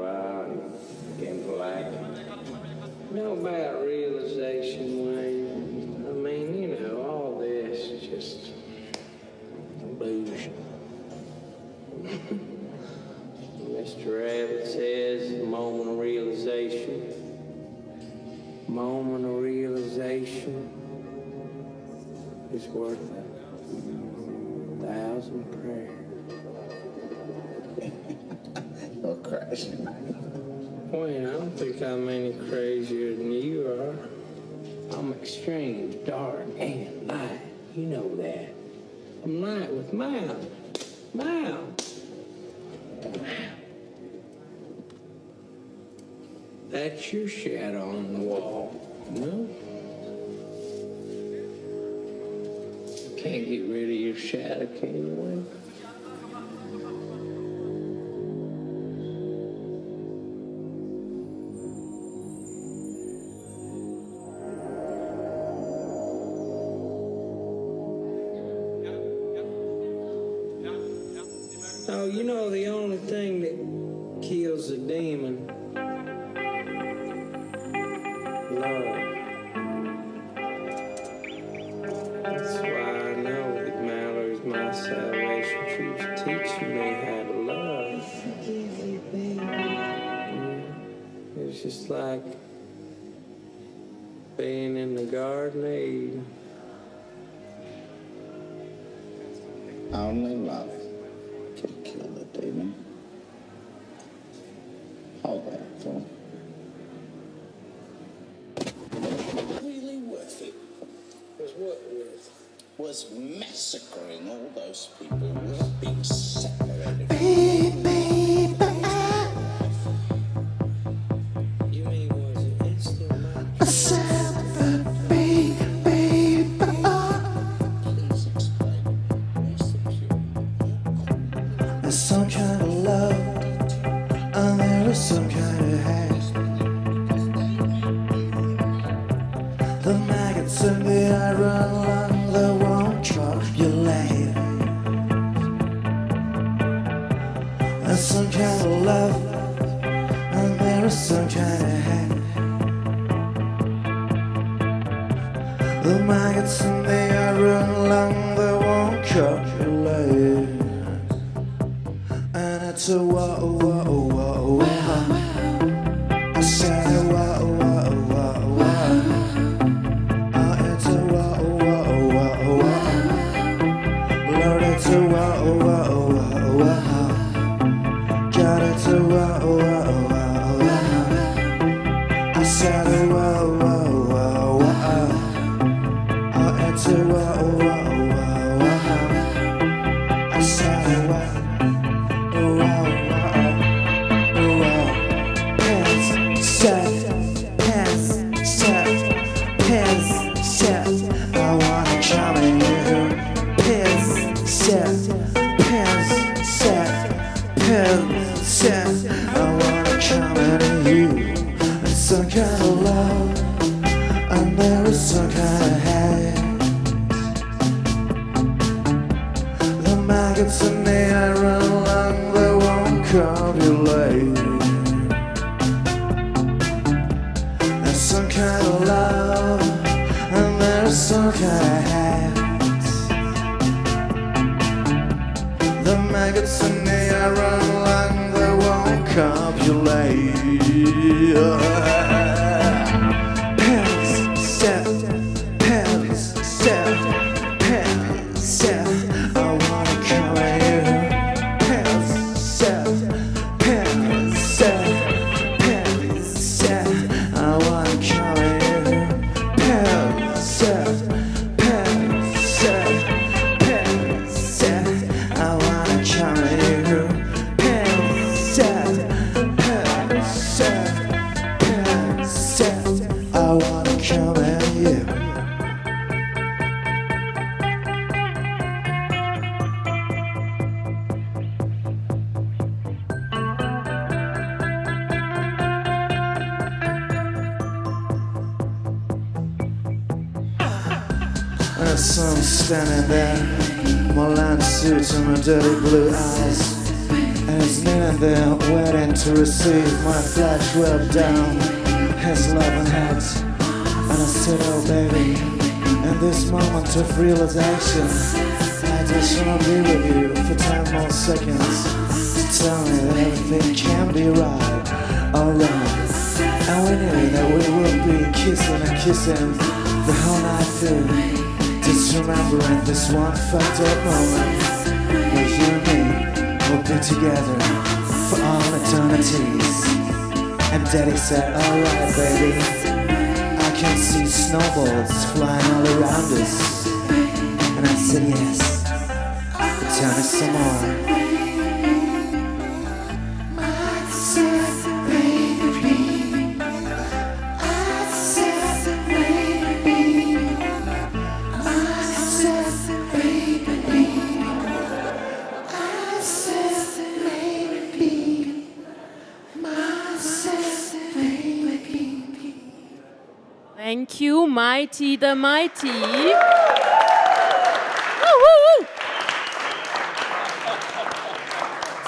while and getting polite. No about realization, Wayne. I mean, you know, all this is just illusion. Mr. Rabbit says, moment of realization is worth 1,000 prayers. You're crazy, man. Wayne, I don't think I'm any crazier than you are. I'm extreme, dark, and light. You know that. I'm light with mouth. That's your shadow on the wall, no? Can't get rid of your shadow, can you, Wayne? Oh, you know, the only thing that kills a demon, love. That's why I know that Mallory's my salvation. She was teaching me how to love. Yeah. It's just like being in the Garden of Eden. Only love can kill the demon. Hold that thought. Really worth it. Was what with? Was massacring all those people who were being separated. You mean was it instant match? Please explain. Where's the pure? There's some kind of love, and there is some kind of hate. The maggots in the iron lung, they won't copulate. There's some kind of love, and there is some kind of hate. The maggots in the iron lung, they won't copulate. And it's a whoa, whoa, whoa, whoa. I said a whoa, whoa, whoa, whoa. Oh, it's a whoa, whoa, whoa, whoa. Lord, it's a whoa, whoa, whoa, whoa. God, it's a whoa, whoa, whoa, whoa. I said a whoa, whoa, whoa, whoa. Oh, it's a whoa, whoa, whoa, whoa. I said a whoa. Some kind of love, and there is some kind of hate. The maggots in the iron lung, they won't copulate. There's some kind of love, and there's some kind of hate. The maggots in the iron lung, they won't copulate. Standing there, my line suits and my dirty blue eyes, And he's kneeling there waiting to receive my flesh rubbed down his loving head. And I said, oh baby, in this moment of realization, I just wanna be with you for 10 more seconds to tell me that everything can be right, alright. And we knew that we would be kissing and kissing the whole night through. Just remembering this one fucked up moment where you and me will be together for all eternities. And Daddy said, alright baby, I can see snowballs flying all around us. And I said yes, but tell me some more. Thank you, Mighty the Mighty. Woo, woo, woo.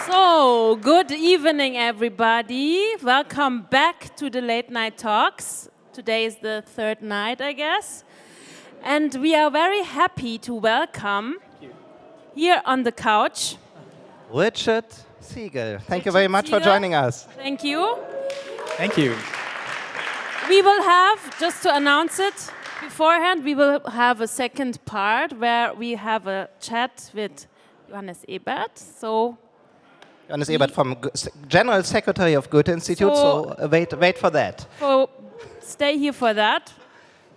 So, good evening, everybody. Welcome back to the Late Night Talks. Today is the third night, I guess. And we are very happy to welcome here on the couch Richard Siegal. Thank you very much for joining us. Thank you. Thank you. We will have, just to announce it beforehand, we will have a second part where we have a chat with Johannes Ebert. So, Johannes Ebert from Generalsekretär of Goethe Institute, so wait for that. So stay here for that.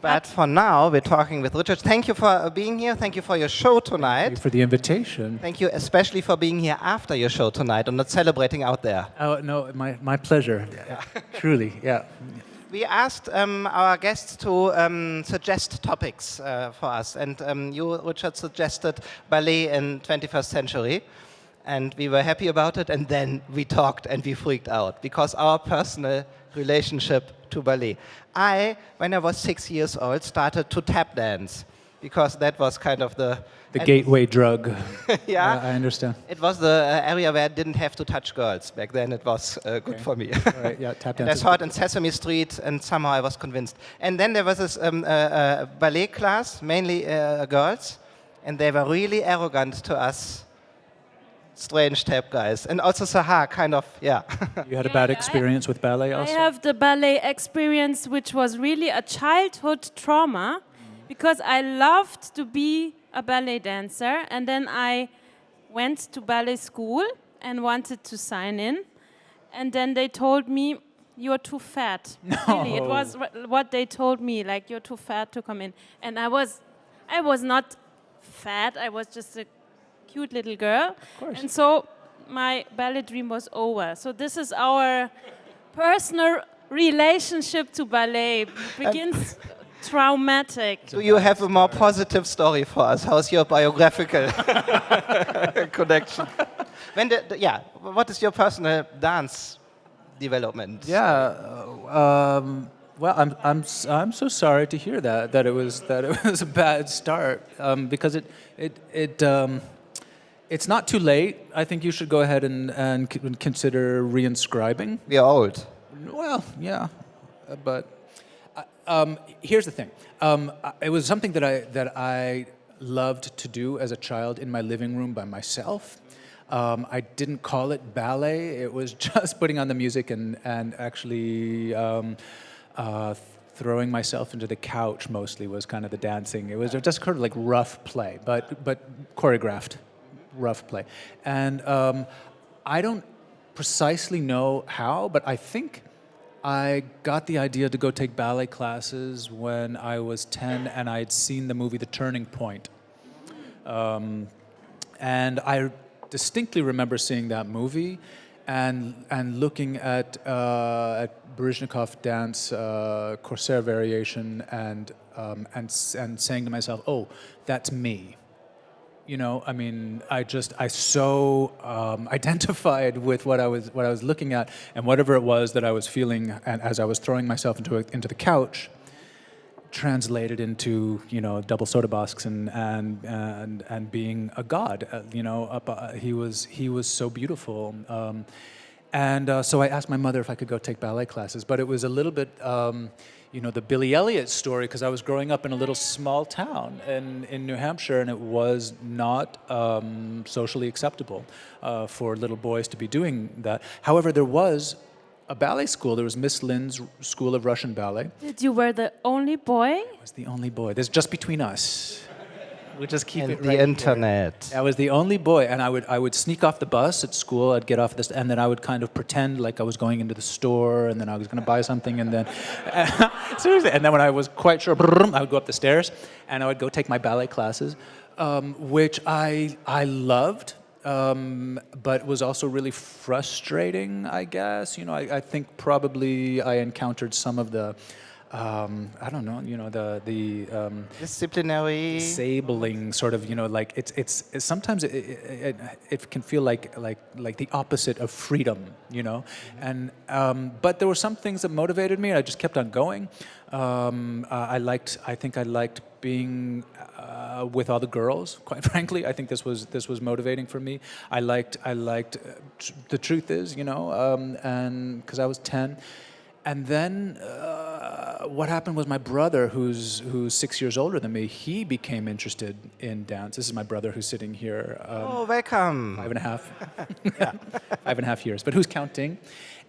But for now, we're talking with Richard. Thank you for being here. Thank you for your show tonight. Thank you for the invitation. Thank you especially for being here after your show tonight and not celebrating out there. Oh, no, my pleasure. Yeah. Truly, yeah. We asked our guests to suggest topics for us, and you, Richard, suggested ballet in 21st century, and we were happy about it, and then we talked and we freaked out, because our personal relationship to ballet. When I was 6 years old, started to tap dance, because that was kind of the gateway drug. Yeah, I understand. It was the area where I didn't have to touch girls. Back then it was good for me. All right, yeah, tap And dance. I saw it in Sesame Street, and somehow I was convinced. And then there was this ballet class, mainly girls, and they were really arrogant to us strange tap guys. And also Sahar, kind of, yeah. You had a bad experience with ballet also? I have the ballet experience, which was really a childhood trauma, because I loved to be a ballet dancer, and then I went to ballet school and wanted to sign in, and then they told me, you're too fat. No. Really, it was what they told me, like, you're too fat to come in. And I was not fat, I was just a cute little girl. Of course. And so my ballet dream was over. So this is our personal relationship to ballet. Begins traumatic. Do you have a more positive story for us? How's your biographical connection? What is your personal dance development? Yeah. Well, I'm so sorry to hear that it was a bad start, because it's not too late. I think you should go ahead and consider reinscribing. We are old. Well, yeah, but here's the thing. It was something that I loved to do as a child in my living room by myself. I didn't call it ballet. It was just putting on the music and actually throwing myself into the couch mostly was kind of the dancing. It was just kind of like rough play, but choreographed rough play. And I don't precisely know how, but I think I got the idea to go take ballet classes when I was 10 and I had seen the movie The Turning Point. And I distinctly remember seeing that movie and looking at Baryshnikov dance, Corsair variation, and saying to myself, "Oh, that's me." You know, I mean, I so identified with what I was looking at, and whatever it was that I was feeling, and as I was throwing myself into the couch, translated into double soda bosks and being a god. He was so beautiful. So I asked my mother if I could go take ballet classes, but it was a little bit, the Billy Elliot story, because I was growing up in a little small town in New Hampshire, and it was not socially acceptable for little boys to be doing that. However, there was a ballet school. There was Miss Lin's School of Russian Ballet. Did you were the only boy? I was the only boy. This is just between us. We'll just keep And it the right internet. here. I was the only boy, and I would sneak off the bus at school. I'd get off this, and then I would kind of pretend like I was going into the store, and then I was going to buy something, and then seriously. And then when I was quite sure, I would go up the stairs, and I would go take my ballet classes, which I loved. But was also really frustrating, I guess. I think probably I encountered some of the, I don't know, the Disciplinary. disabling sort of, like it's sometimes it can feel like the opposite of freedom, and but there were some things that motivated me, and I just kept on going. I think I liked being with all the girls. Quite frankly, I think this was motivating for me. I liked. The truth is, and because I was 10, and then what happened was my brother, who's 6 years older than me, he became interested in dance. This is my brother who's sitting here. Welcome. 5.5. 5.5 years, but who's counting?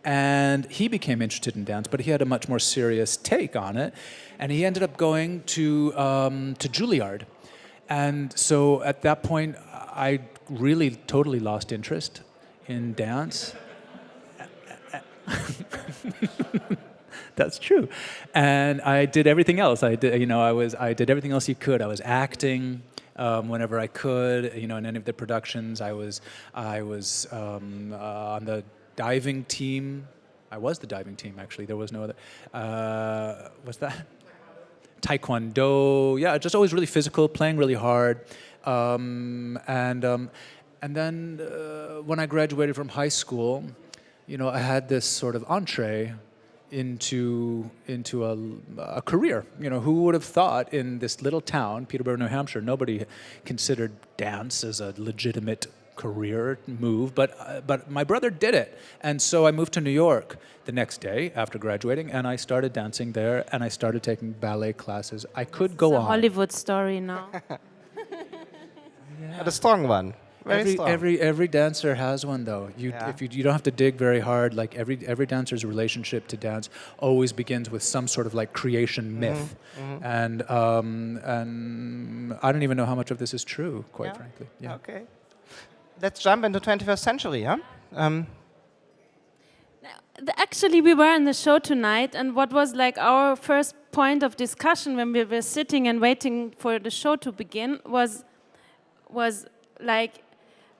And he became interested in dance, but he had a much more serious take on it, and he ended up going to Juilliard. And so at that point, I really totally lost interest in dance. That's true. And I did everything else. I did everything else you could. I was acting whenever I could. In any of the productions, I was on the diving team. I was the diving team, actually. There was no other. What's that? Taekwondo. Yeah, just always really physical, playing really hard. And then when I graduated from high school, I had this sort of entree into a career. Who would have thought in this little town, Peterborough, New Hampshire, nobody considered dance as a legitimate career move, but my brother did it. And so I moved to New York the next day after graduating, and I started dancing there, and I started taking ballet classes. I could go It's a on. Hollywood story now. But a strong one. Very strong. Every dancer has one, though. If you don't have to dig very hard. Like every dancer's relationship to dance always begins with some sort of like creation myth, and I don't even know how much of this is true, quite frankly. Yeah. Okay. Let's jump into 21st century, huh? Actually, we were in the show tonight, and what was like our first point of discussion when we were sitting and waiting for the show to begin was like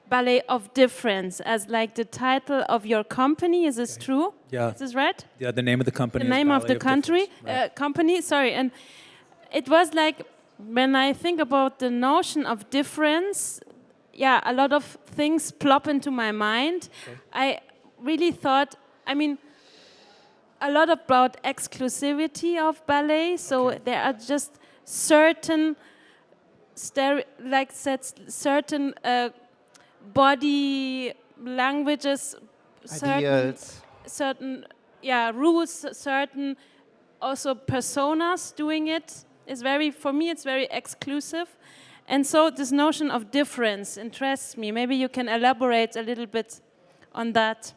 Ballet of Difference, as like the title of your company. Is this true? Yeah. Is this right? Yeah, the name of the company The is name of Ballet the country, Difference, right. company, sorry. And it was like, when I think about the notion of difference, yeah, a lot of things plop into my mind. Okay. I really thought, a lot about exclusivity of ballet. So there are just certain certain body languages, certain rules, certain also personas doing it is very, for me, it's very exclusive. And so this notion of difference interests me. Maybe you can elaborate a little bit on that.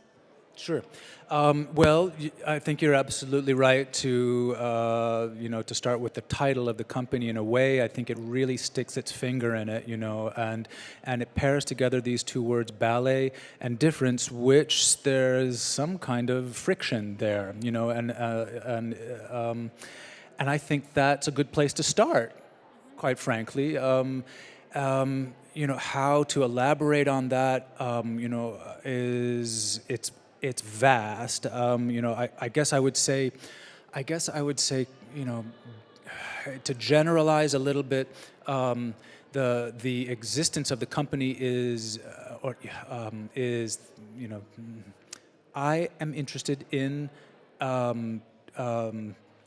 Sure. Well, I think you're absolutely right to to start with the title of the company. In a way, I think it really sticks its finger in it, and it pairs together these two words, ballet and difference, which there's some kind of friction there, and I think that's a good place to start, quite frankly. How to elaborate on that, it's vast. I guess I would say, to generalize a little bit, the existence of the company is, I am interested in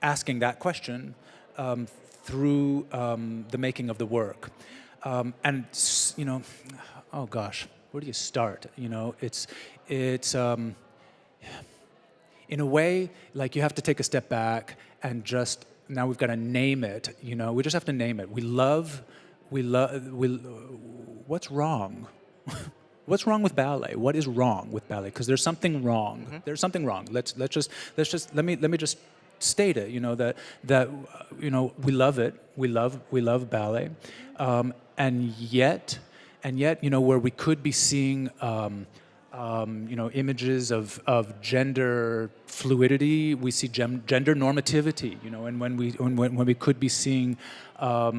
asking that question through the making of the work. And you know, oh gosh, where do you start? You know, it's in a way like you have to take a step back and just now we've got to name it. You know, we just have to name it. We love. What's wrong? What's wrong with ballet? What is wrong with ballet? Because there's something wrong. Mm-hmm. There's something wrong. Let me just state it. You know that you know we love it. We love ballet, and yet you know where we could be seeing you know images of gender fluidity, we see gender normativity. You know, and when we could be seeing a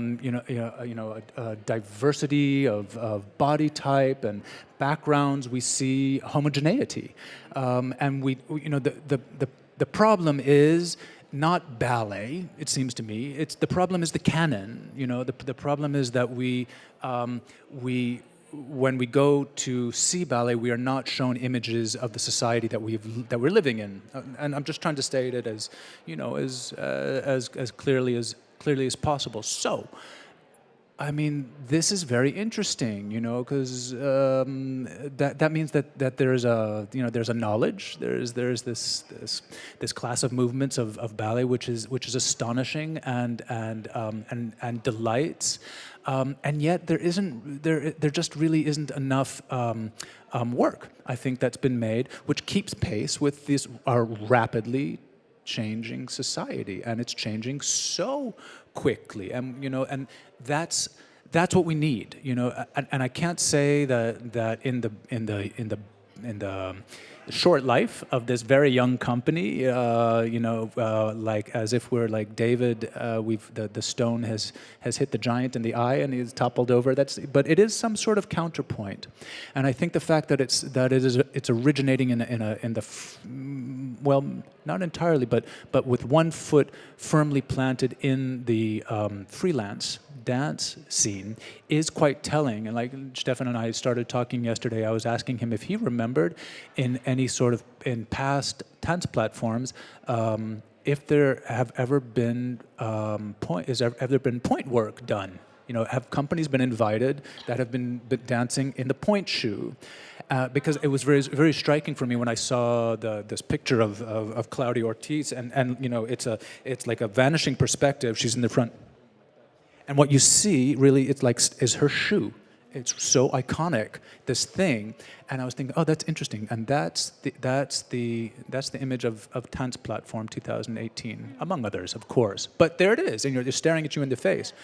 diversity of body type and backgrounds, we see homogeneity, and you know the problem is not ballet. It seems to me, the problem is the canon. You know, the problem is that when we go to see ballet, we are not shown images of the society that we're living in, and I'm just trying to state it as you know as clearly as possible. So, I mean, this is very interesting, you know, because that means that there's a knowledge, there's this class of movements of ballet which is astonishing and delights. And yet there just really isn't enough work, I think, that's been made, which keeps pace with our rapidly changing society, and it's changing so quickly, and you know, and that's what we need, you know, and I can't say that in the short life of this very young company, you know, like as if we're like David, the stone has hit the giant in the eye and he's toppled over. But it is some sort of counterpoint, and I think the fact that it's originating well, not entirely, but with one foot firmly planted in the freelance dance scene is quite telling. And like Stefan and I started talking yesterday, I was asking him if he remembered in any sort of in past dance platforms if there have ever been point work done. You know, have companies been invited that have been dancing in the point shoe? Because it was very, very striking for me when I saw this picture of Claudia Ortiz, and you know, it's like a vanishing perspective. She's in the front. And what you see, really, is her shoe. It's so iconic, this thing. And I was thinking, oh, that's interesting. And that's the image of Tanz Platform 2018, among others, of course. But there it is, and they're staring at you in the face.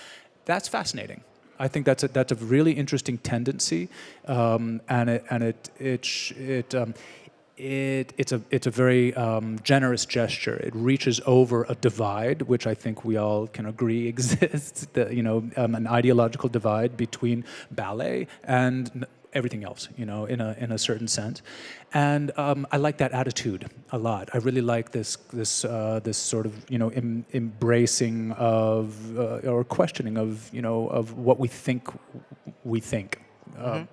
That's fascinating. I think that's a really interesting tendency, it's a very generous gesture. It reaches over a divide, which I think we all can agree exists. An ideological divide between ballet and everything else, you know, in a certain sense. And I like that attitude a lot. I really like this sort of, you know, embracing of or questioning of, you know, of what we think. Yeah.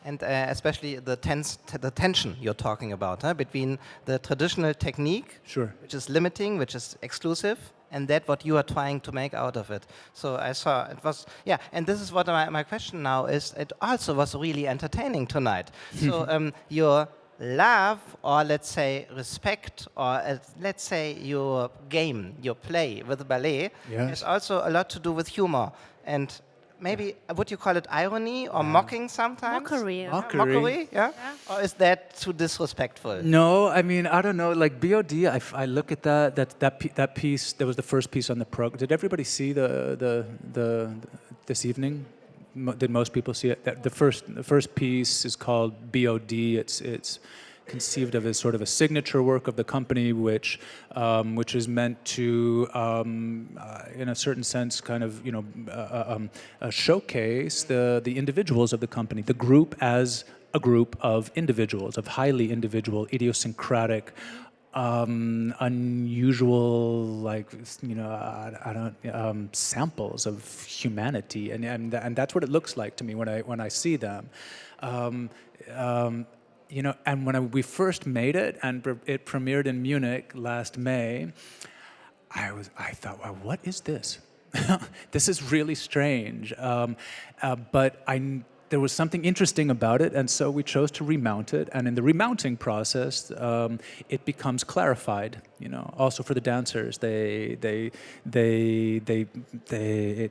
And especially the tension you're talking about between the traditional technique, sure, which is limiting, which is exclusive, and that what you are trying to make out of it. So I saw it was, yeah, and this is what my question now is. It also was really entertaining tonight. So your love, or let's say respect, or let's say your game, your play with the ballet, yes, has also a lot to do with humor. And maybe, would you call it irony or mocking sometimes? Mockery. Mockery, yeah? Or is that too disrespectful? No, I mean, I don't know. Like BOD, I look at that piece. That was the first piece on the program. Did everybody see the this evening? Did most people see it? The first piece is called BOD. It's conceived of as sort of a signature work of the company, which is meant to, in a certain sense, kind of, you know, showcase the individuals of the company, the group as a group of individuals, of highly individual, idiosyncratic, unusual, like, you know, samples of humanity, and that's what it looks like to me when I see them. You know, and when we first made it, and it premiered in Munich last May, I thought, wow, what is this? This is really strange. But there was something interesting about it, and so we chose to remount it. And in the remounting process, it becomes clarified. Also for the dancers, it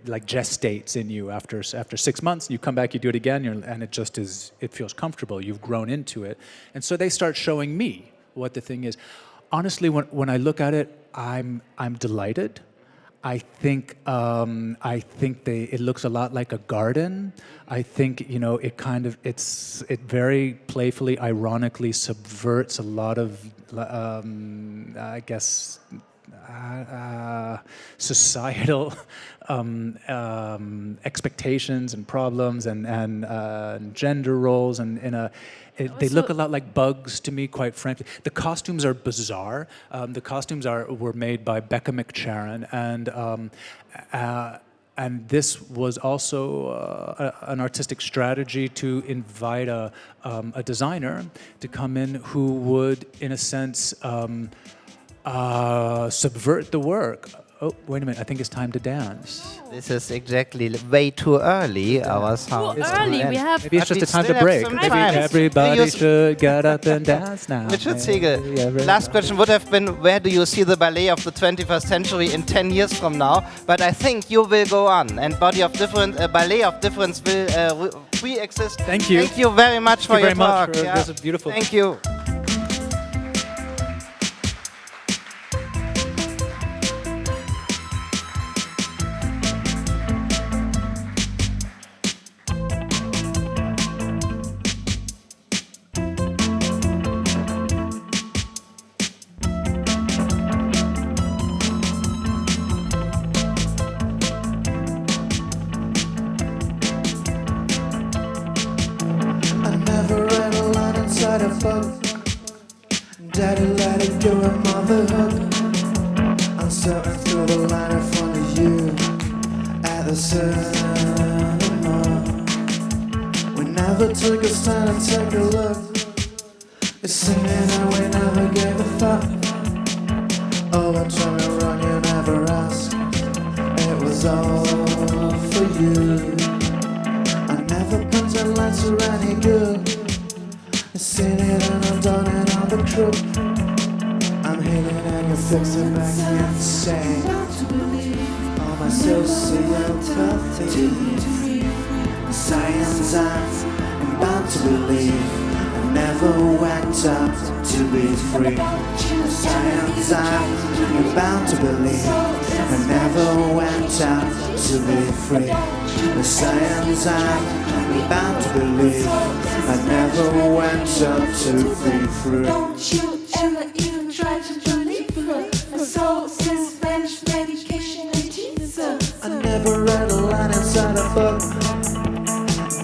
like gestates in you after 6 months. You come back, you do it again, and it just is. It feels comfortable. You've grown into it, and so they start showing me what the thing is. Honestly, when I look at it, I'm delighted. I think it looks a lot like a garden. I think it very playfully, ironically subverts a lot of societal expectations and problems and gender roles they look a lot like bugs to me, quite frankly. The costumes are bizarre. The costumes were made by Becca McCharron, and this was also an artistic strategy to invite a designer to come in who would, in a sense, subvert the work. Oh, wait a minute, I think it's time to dance. This is exactly way too early, our sound. Too early, we have... Maybe it's just a time to still have break. some Maybe time. everybody should get up and dance now. Richard Siegal, last question would have been, where do you see the ballet of the 21st century in 10 years from now? But I think you will go on, and Ballet of Difference will re-exist. Thank you. Thank you very much for your talk. This is beautiful. Thank you. Daddy let it go and mother hook. I'm stepping through the line in front of you at the cinema. We never took a stand and take a look. It's singing and we never gave a fuck. All the time we run, you never asked. It was all for you. I never pretend lights are any good. I've seen it and I've done it on the crook. I'm healing and you fix it back and say all my sociopathy. Science I'm bound to believe I never went up to be free. Science I'm bound to believe I never went up to be free. Science I'm bound to believe I never went up to be free. Don't you ever even try to believe her. A soul is Spanish medication and Jesus. I never read a line inside a book.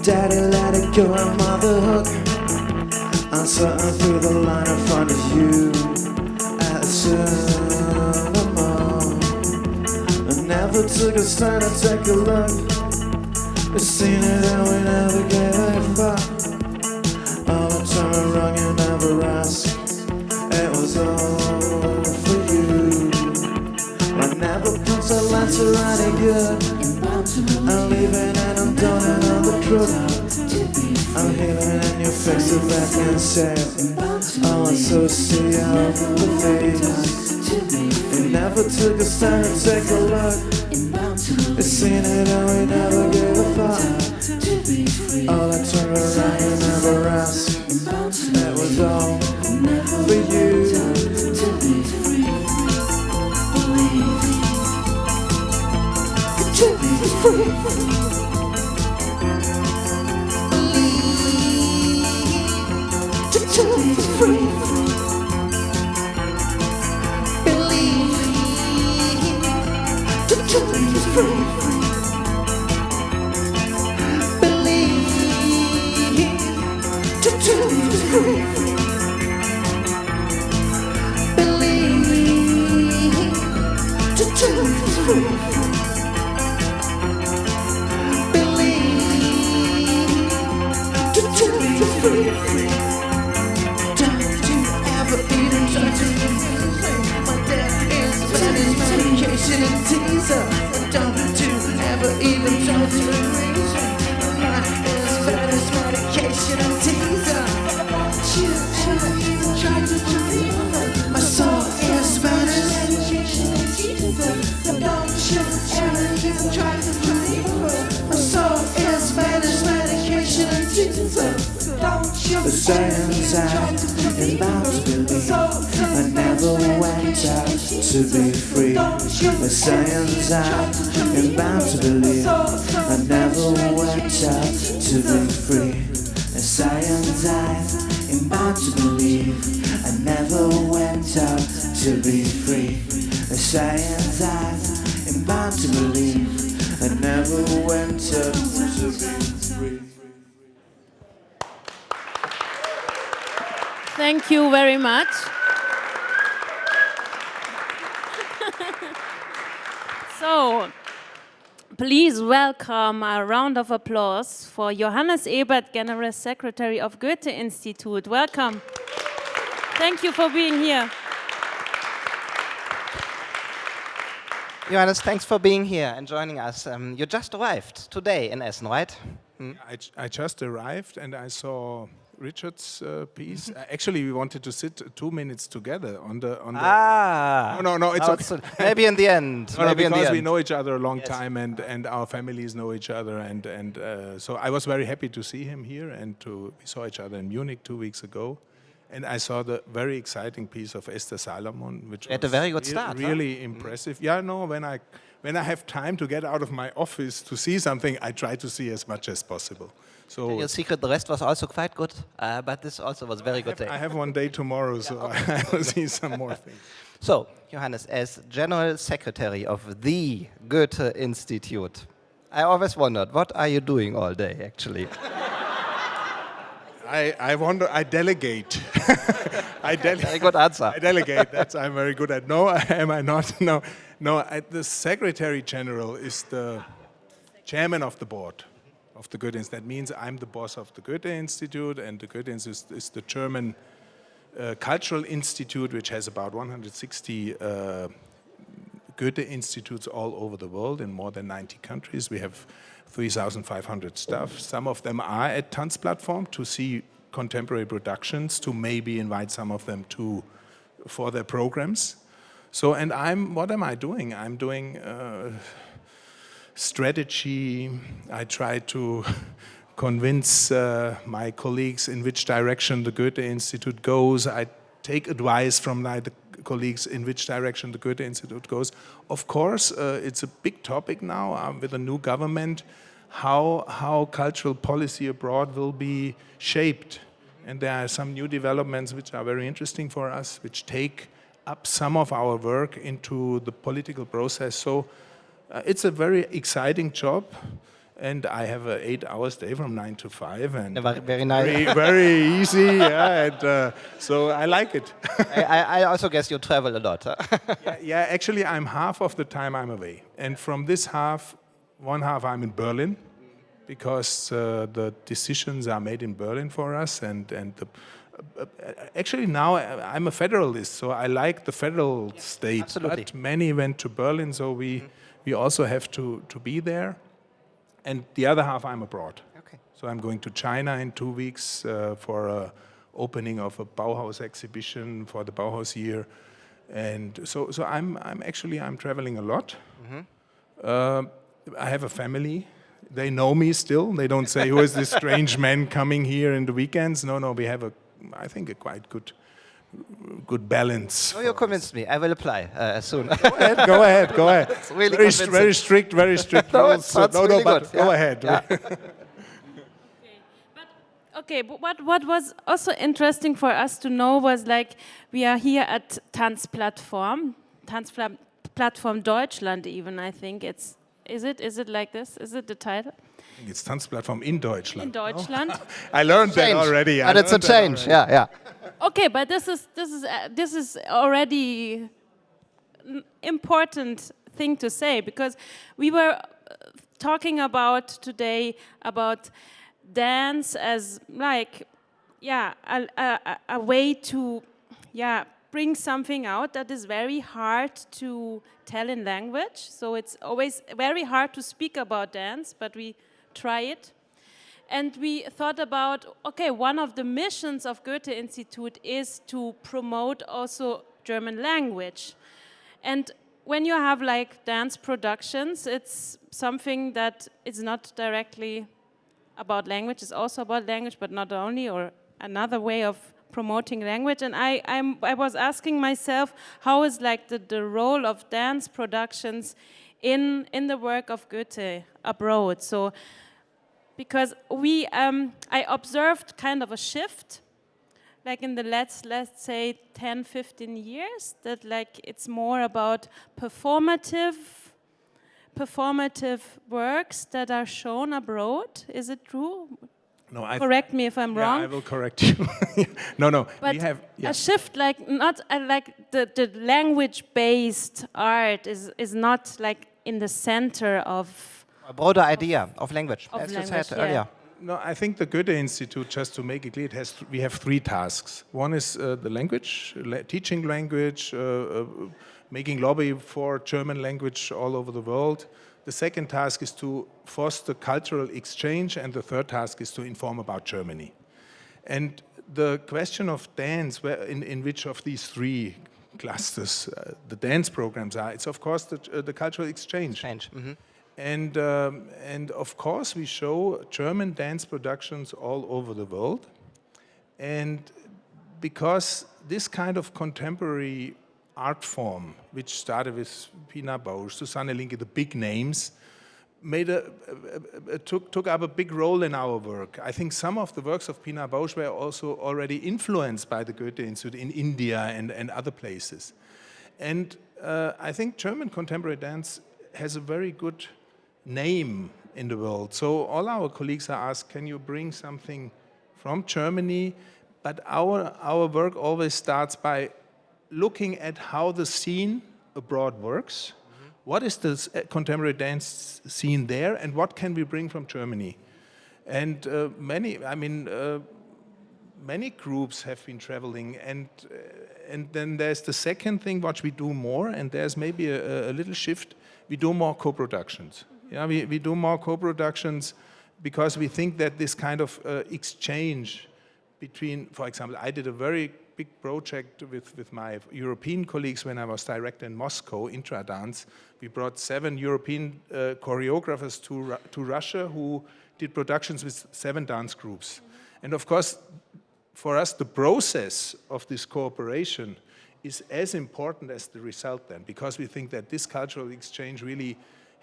Daddy let it go and mother hook. I'm sitting through the line in front of you at the cinema. I never took a stand to take a look. We've seen it and we never gave a fuck. All the time we wrong, you never asked. It was all for you. I never put the lights are any good. I'm leaving and I'm done and I'm the crook. I'm healing and you fix it back and say all sociopathy. You never took a stand to take a look. We've seen it and we never gave a fuck. All I turned around you never asked. It was all for you. To be free. To be free. Believe. To be free. Believe. To be free. and teaser. Don't you ever even try to reason. Mine is Venice medication and teaser. Don't you ever even try to believe. My soul is Venice medication and teaser. Don't you ever even try to believe. My soul is Venice medication and teaser. Don't you ever try to believe. I never went out to be free. The science I'm bound to believe. I never went out to be free. The science I'm bound to believe. I never went out to be free. The science I'm bound to believe. I never went out to be free. Thank you very much. So, please welcome a round of applause for Johannes Ebert, Generalsekretär of Goethe Institute. Welcome. Thank you for being here. Johannes, thanks for being here and joining us. You just arrived today in Essen, right? I just arrived and I saw Richard's piece. Actually, we wanted to sit 2 minutes together on the. No, it's okay. Maybe in the end. No, maybe in the because end. we know each other a long time and our families know each other and so I was very happy to see him here and we saw each other in Munich 2 weeks ago. And I saw the very exciting piece of Esther Salomon, which was a very good start, really impressive. Yeah, no, when I have time to get out of my office to see something, I try to see as much as possible. So Your secret, the rest was also quite good, but this also was very good day. I have one day tomorrow, so I will see some more things. So, Johannes, as General Secretary of the Goethe Institute, I always wondered, what are you doing all day, actually? I wonder, I delegate. Very good answer. I delegate, I'm very good at. No, am I not? No, the Secretary General is the chairman of the board of the Goethe Institute. That means I'm the boss of the Goethe Institute, and the Goethe Institute is the German cultural institute, which has about 160 Goethe Institutes all over the world in more than 90 countries. We have 3,500 staff. Some of them are at Tanzplattform to see contemporary productions, to maybe invite some of them for their programs. So, and what am I doing? I'm doing strategy. I try to convince my colleagues in which direction the Goethe Institute goes. I take advice from the colleagues in which direction the Goethe Institute goes. Of course, it's a big topic now with a new government, how cultural policy abroad will be shaped. And there are some new developments which are very interesting for us, which take up some of our work into the political process. So it's a very exciting job. And I have an 8 hours day from 9 to 5, and very nice, very easy. Yeah, and so I like it. I also guess you travel a lot. Huh? Yeah, actually, I'm half of the time I'm away, and from this one half I'm in Berlin, because the decisions are made in Berlin for us, and actually now I'm a federalist, so I like the federal state. Absolutely. But many went to Berlin, so we also have to be there. And the other half, I'm abroad. Okay. So I'm going to China in 2 weeks for an opening of a Bauhaus exhibition for the Bauhaus year, and so I'm traveling a lot. I have a family. They know me still. They don't say, "Who is this strange man coming here in the weekends?" No. We have I think a quite good balance. Oh, you convinced me. I will apply soon. Go ahead. It's really very strict No, rules. it's really good. Go ahead. Yeah. But what was also interesting for us to know was, like, we are here at Tanzplattform Deutschland even, I think it's, is it like this? Is it the title? I think it's Tanzplattform in Deutschland. In Deutschland. I learned that already. But it's a change, yeah. Okay, but this is already an important thing to say, because we were talking about today about dance as, like, a way to bring something out that is very hard to tell in language. So it's always very hard to speak about dance, but we try it. And we thought about, okay, one of the missions of Goethe Institute is to promote also German language. And when you have like dance productions, it's something that is not directly about language, it's also about language, but not only, or another way of promoting language. And I was asking myself, how is like the role of dance productions in the work of Goethe abroad? So, because I observed kind of a shift, like in the let's say 10, 15 years, that like it's more about performative works that are shown abroad. Is it true? No, Correct me if I'm wrong. I will correct you. No. But we have a shift, like not like the language-based art is not like in the center of A broader idea of language, as you language, said yeah. earlier. No, I think the Goethe Institute, just to make it clear, we have three tasks. One is the language, teaching language, making lobby for German language all over the world. The second task is to foster cultural exchange, and the third task is to inform about Germany. And the question of dance, in which of these three clusters the dance programs are, it's of course the cultural exchange. Mm-hmm. And of course we show German dance productions all over the world. And because this kind of contemporary art form, which started with Pina Bausch, Susanne Linke, the big names, took up a big role in our work. I think some of the works of Pina Bausch were also already influenced by the Goethe Institute in India and other places. And I think German contemporary dance has a very good name in the world. So all our colleagues are asked, can you bring something from Germany? But our work always starts by looking at how the scene abroad works. Mm-hmm. What is the contemporary dance scene there, and what can we bring from Germany? And many groups have been traveling, and then there's the second thing which we do more, and there's maybe a little shift. We do more co-productions. Mm-hmm. Yeah, we do more co-productions because we think that this kind of exchange between, for example, I did a very big project with my European colleagues when I was director in Moscow, Intradance. We brought 7 European choreographers to Russia who did productions with 7 dance groups. Mm-hmm. And of course, for us, the process of this cooperation is as important as the result then, because we think that this cultural exchange really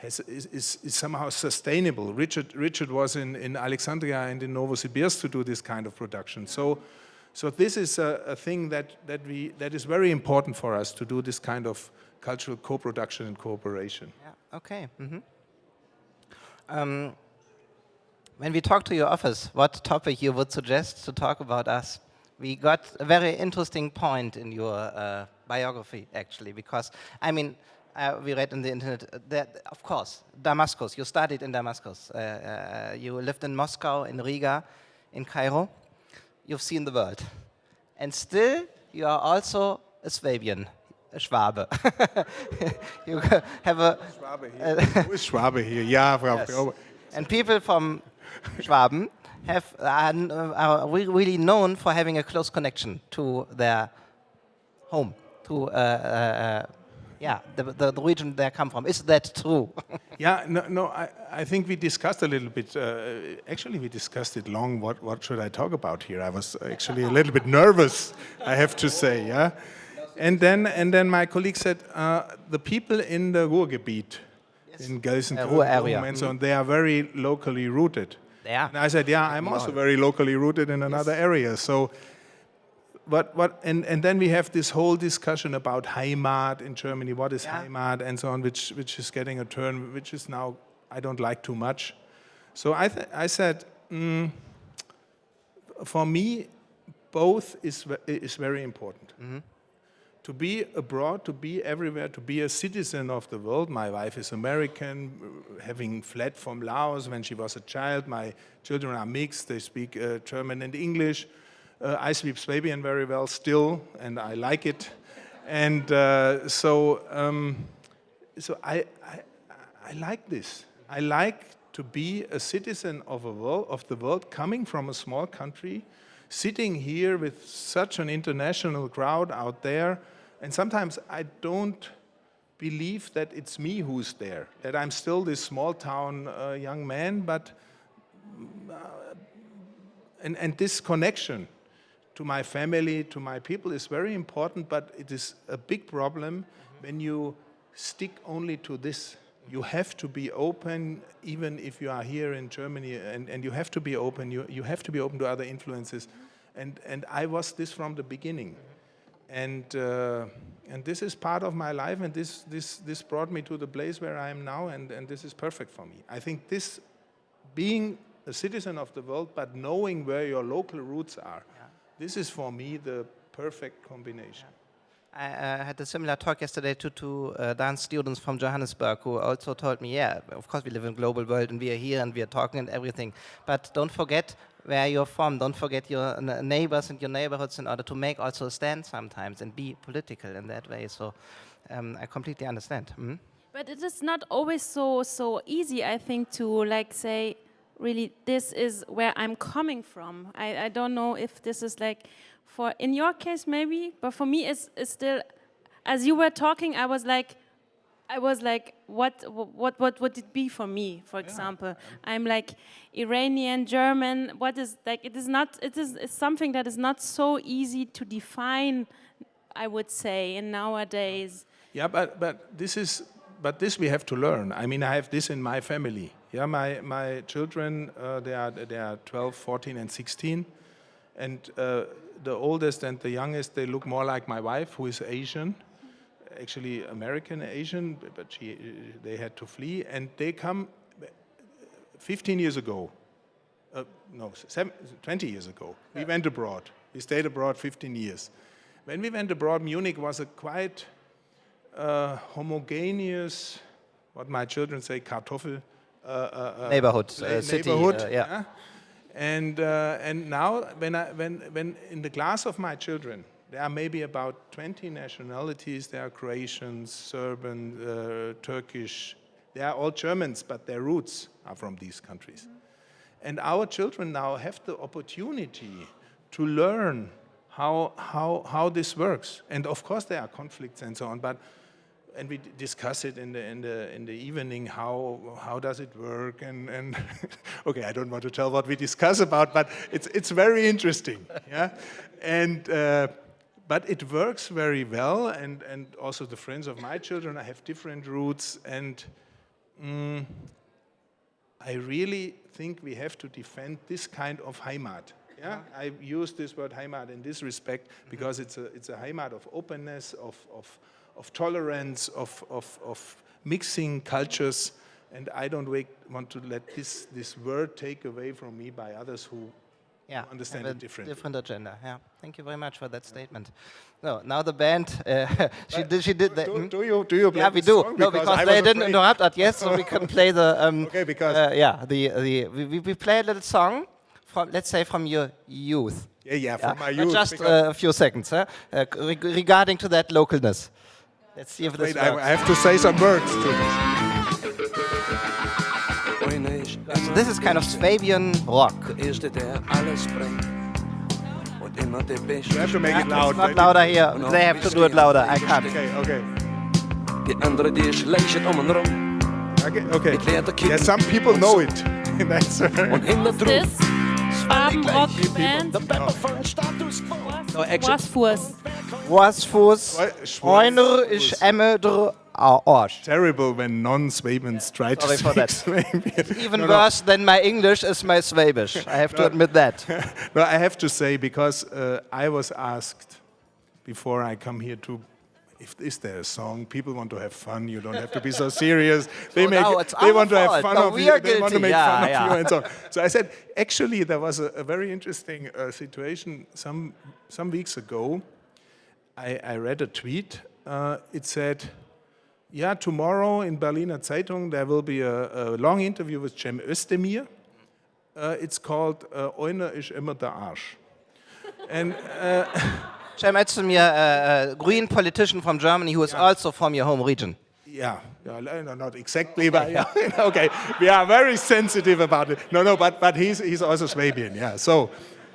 is somehow sustainable. Richard was in Alexandria and in Novosibirsk to do this kind of production. So this is a thing that is very important for us, to do this kind of cultural co-production and cooperation. Yeah. Okay. Mm-hmm. When we talk to your office, what topic you would suggest to talk about us? We got a very interesting point in your biography, actually, because, I mean, we read on the internet that, of course, Damascus, you studied in Damascus. You lived in Moscow, in Riga, in Cairo. You've seen the world. And still, you are also a Swabian, a Schwabe. You have a... Schwabe here. Who is Schwabe here? Yeah, Frau Yes. And people from Schwaben are really known for having a close connection to their home, to the region they come from. Is that true? Yeah, no. I think we discussed a little bit. Actually, we discussed it long. What should I talk about here? I was actually a little bit nervous, I have to say. Yeah, and then my colleague said the people in the Ruhrgebiet, in Gelsenkirchen and so on, they are very locally rooted. Yeah. And I said, yeah, I'm also very locally rooted in another area. So, and then we have this whole discussion about Heimat in Germany. What is Heimat and so on, which is getting a turn, which is now I don't like too much. So I said, for me, both is very important. Mm-hmm. To be abroad, to be everywhere, to be a citizen of the world. My wife is American, having fled from Laos when she was a child. My children are mixed, they speak German and English. I speak Swabian very well still, and I like it. And so I like this. I like to be a citizen of the world, coming from a small country, sitting here with such an international crowd out there, and sometimes I don't believe that it's me who's there, that I'm still this small town young man, but and this connection to my family, to my people is very important, but it is a big problem when you stick only to this. You have to be open, even if you are here in Germany, and you have to be open. You have to be open to other influences, and I was this from the beginning, and this is part of my life, and this brought me to the place where I am now, and this is perfect for me. I think this, being a citizen of the world, but knowing where your local roots are, this is for me the perfect combination. I had a similar talk yesterday to two dance students from Johannesburg who also told me, yeah, of course we live in a global world and we are here and we are talking and everything, but don't forget where you're from, don't forget your neighbors and your neighborhoods in order to make also a stand sometimes and be political in that way. So I completely understand. Mm-hmm. But it is not always so easy, I think, to like say, really, this is where I'm coming from. I don't know if this is like, for in your case maybe, but for me it's still, as you were talking, I was like, what would it be for me? For example, I'm like Iranian, German. What is like? It's something that is not so easy to define, I would say, in nowadays. Yeah, but this we have to learn. I mean, I have this in my family. Yeah, my children, they are 12, 14, and 16, and the oldest and the youngest, they look more like my wife, who is Asian, actually American Asian, but they had to flee, and they come 15 years ago, 20 years ago. We went abroad. We stayed abroad 15 years. When we went abroad, Munich was a quite homogeneous, what my children say, Kartoffel. Neighborhood, city, yeah. And now, when in the class of my children, there are maybe about 20 nationalities. There are Croatians, Serbian, Turkish. They are all Germans, but their roots are from these countries. And our children now have the opportunity to learn how this works. And of course, there are conflicts and so on, but. And we discuss it in the evening. How does it work? And okay, I don't want to tell what we discuss about, but it's very interesting. Yeah, and but it works very well. And also the friends of my children, I have different roots, and I really think we have to defend this kind of Heimat. Yeah, I use this word Heimat in this respect because it's a Heimat of openness, of tolerance, of mixing cultures, and I don't want to let this word take away from me by others who understand it differently. Different agenda. Yeah, thank you very much for that statement. No, now the band. She did that. Do you play? Yeah, we do. Song? No, because they didn't interrupt us. Yes, so we can play the. Okay, because we play a little song from, let's say, from your youth. Yeah, from my youth. Just a few seconds, regarding to that localness. Let's see if this works. I have to say some words to this. So this is kind of Swabian rock. You have to make it loud. It's not louder here. They have to do it louder. I can't. Okay. Yeah, some people know it. That's This Rock band. No, actually. Wasfuß. Einer ist der Arsch. Terrible when non-Swabens try to Sorry for speak that. Swabian. It's even worse than my English is my Swabish. I have to admit that. No, I have to say, because I was asked before I come here to, is there a song? People want to have fun. You don't have to be so serious. They want to have fun of you. They want to make fun of you and so on. So I said, actually, there was a very interesting situation some weeks ago. I read a tweet. It said, yeah, tomorrow in Berliner Zeitung there will be a long interview with Cem Özdemir. It's called Einer ist immer der Arsch. And Cem, to me, a green politician from Germany who is also from your home region. yeah, no, not exactly, but yeah, okay. We are very sensitive about it. No, but he's also Swabian, yeah. So,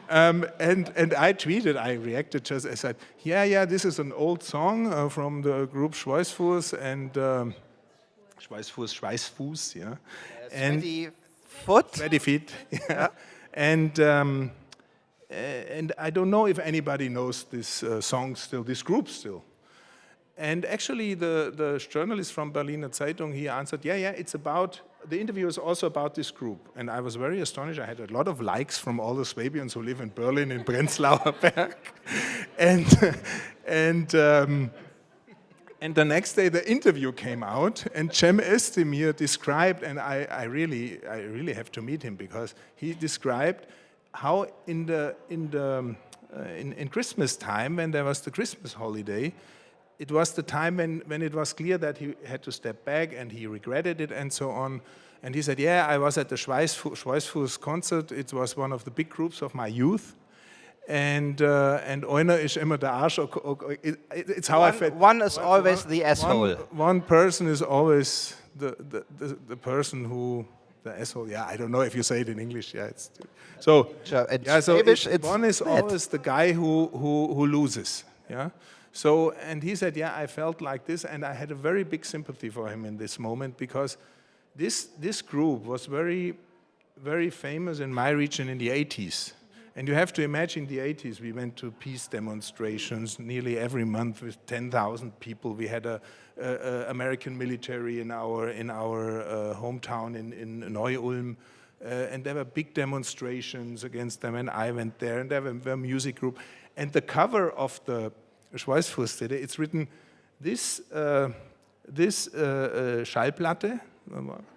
and I tweeted, I reacted just, I said, yeah, this is an old song from the group Schweißfuß and Schweißfuß, yeah. And 20 feet, yeah. And I don't know if anybody knows this song still, this group still. And actually, the journalist from Berliner Zeitung, he answered, yeah, it's about, the interview is also about this group. And I was very astonished. I had a lot of likes from all the Swabians who live in Berlin, in Prenzlauer Berg. And the next day, the interview came out, and Cem Özdemir described, and I really have to meet him, because he described how in Christmas time, when there was the Christmas holiday, it was the time when it was clear that he had to step back, and he regretted it and so on. And he said, yeah, I was at the Schweißfuß concert. It was one of the big groups of my youth. And einer ist immer der Arsch. It's how I felt. One is always the asshole. One person is always the person who, the asshole. Yeah, I don't know if you say it in English. Yeah, it's so. One is always the guy who loses. Yeah. So, and he said, yeah, I felt like this, and I had a very big sympathy for him in this moment, because this group was very, very famous in my region in the 80s. And you have to imagine the 80s, we went to peace demonstrations nearly every month with 10,000 people. We had a American military in our hometown in Neu-Ulm, and there were big demonstrations against them, and I went there, and there were a music group. And the cover of the Schweißfuß, it's written, this Schallplatte,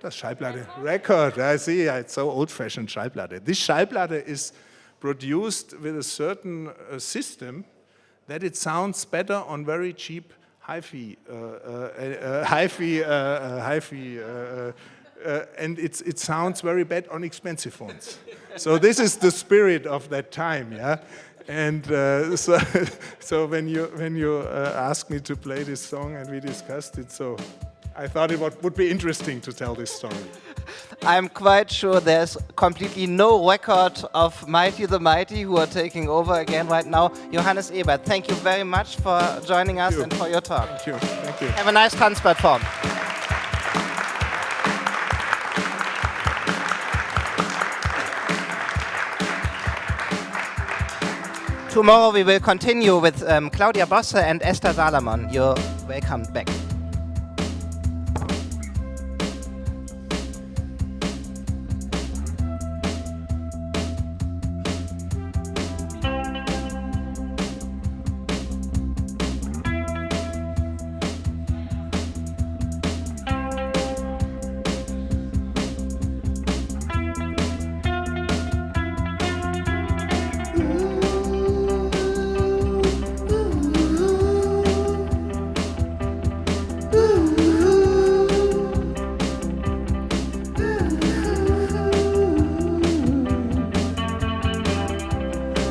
das Schallplatte, record, I see, it's so old-fashioned Schallplatte. This Schallplatte is produced with a certain system that it sounds better on very cheap hi-fi, and it sounds very bad on expensive phones. So this is the spirit of that time, yeah. And so when you asked me to play this song and we discussed it, so I thought it would be interesting to tell this story. I'm quite sure there's completely no record of Mighty the Mighty who are taking over again right now. Johannes Ebert, thank you very much for joining us and for your talk. Thank you. Thank you. Have a nice Tanzplattform. Tomorrow we will continue with Claudia Bosse and Esther Salomon. You're welcome back.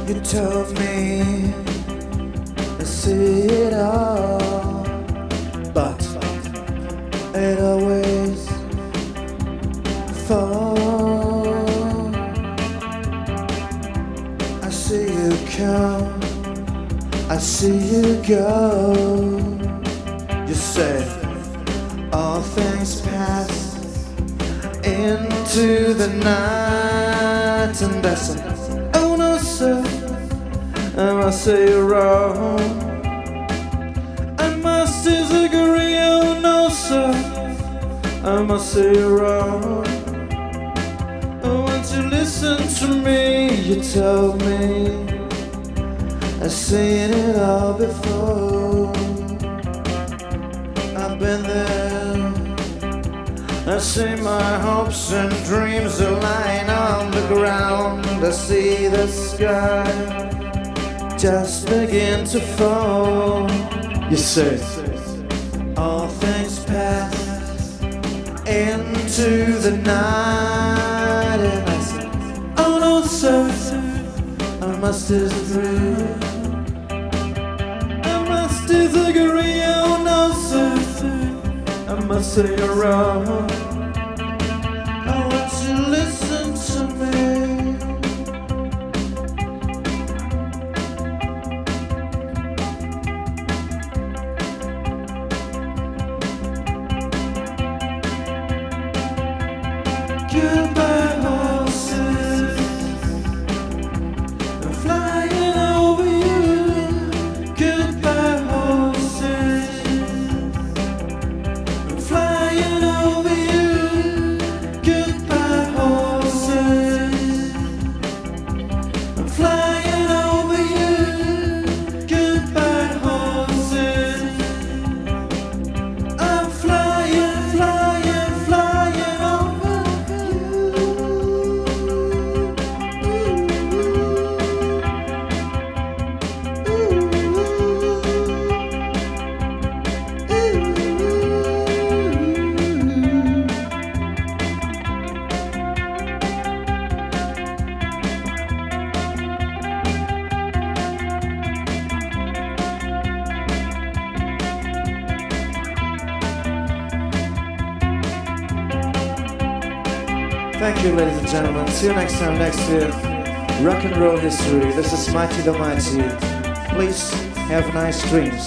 You told me I see it all, but it always falls. I see you come, I see you go. You say all things pass into the night, and I say, oh no sir, I must say you're wrong. I must disagree, oh no sir, I must say you're wrong. Oh, won't you listen to me? You told me I've seen it all before. I've been there, I've seen my hopes and dreams are lying on the ground. I see the sky just begin to fall. You say all things pass into the night, and I say, oh no sir, I must disagree. I must disagree, oh no sir, I must say you're wrong. I want you to listen to me. Goodbye horses, I'm flying over you. Goodbye horses, I'm flying over you. Goodbye horses, I'm flying over you. Goodbye horses, I'm flying, flying, flying over Thank you, ladies and gentlemen. See you next time, next year. Rock and roll history. This is Mighty the Mighty. Please have nice dreams.